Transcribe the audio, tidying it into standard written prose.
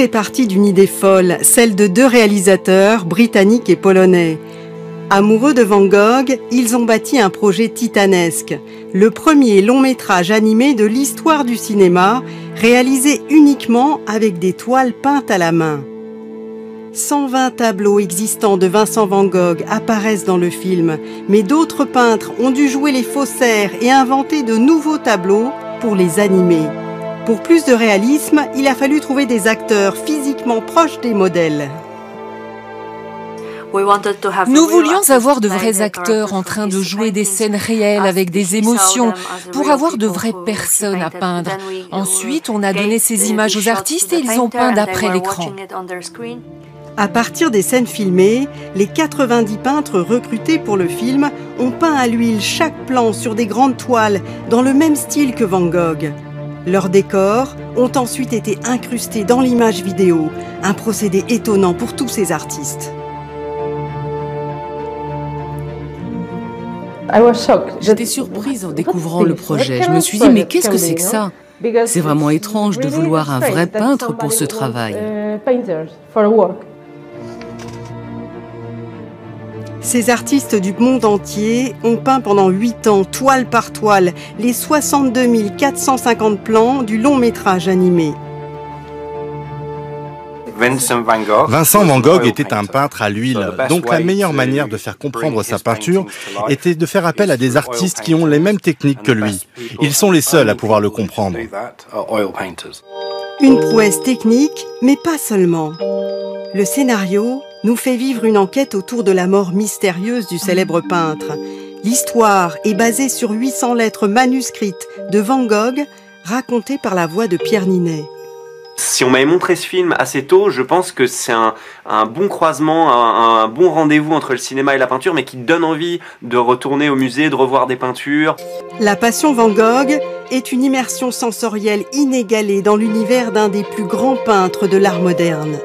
est parti d'une idée folle, celle de deux réalisateurs, britanniques et polonais. Amoureux de Van Gogh, ils ont bâti un projet titanesque, le premier long métrage animé de l'histoire du cinéma, réalisé uniquement avec des toiles peintes à la main. 120 tableaux existants de Vincent Van Gogh apparaissent dans le film, mais d'autres peintres ont dû jouer les faussaires et inventer de nouveaux tableaux pour les animer. Pour plus de réalisme, il a fallu trouver des acteurs physiquement proches des modèles. Nous voulions avoir de vrais acteurs en train de jouer des scènes réelles avec des émotions pour avoir de vraies personnes à peindre. Ensuite, on a donné ces images aux artistes et ils ont peint d'après l'écran. À partir des scènes filmées, les 90 peintres recrutés pour le film ont peint à l'huile chaque plan sur des grandes toiles dans le même style que Van Gogh. Leurs décors ont ensuite été incrustés dans l'image vidéo, un procédé étonnant pour tous ces artistes. J'étais surprise en découvrant le projet. Je me suis dit, mais qu'est-ce que c'est que ça? C'est vraiment étrange de vouloir un vrai peintre pour ce travail. Ces artistes du monde entier ont peint pendant 8 ans, toile par toile, les 62 450 plans du long métrage animé. Vincent Van Gogh était un peintre à l'huile, donc la meilleure manière de faire comprendre sa peinture était de faire appel à des artistes qui ont les mêmes techniques que lui. Ils sont les seuls à pouvoir le comprendre. Une prouesse technique, mais pas seulement. Le scénario nous fait vivre une enquête autour de la mort mystérieuse du célèbre peintre. L'histoire est basée sur 800 lettres manuscrites de Van Gogh, racontées par la voix de Pierre Ninet. Si on m'avait montré ce film assez tôt, je pense que c'est un bon croisement, un bon rendez-vous entre le cinéma et la peinture, mais qui donne envie de retourner au musée, de revoir des peintures. La Passion Van Gogh est une immersion sensorielle inégalée dans l'univers d'un des plus grands peintres de l'art moderne.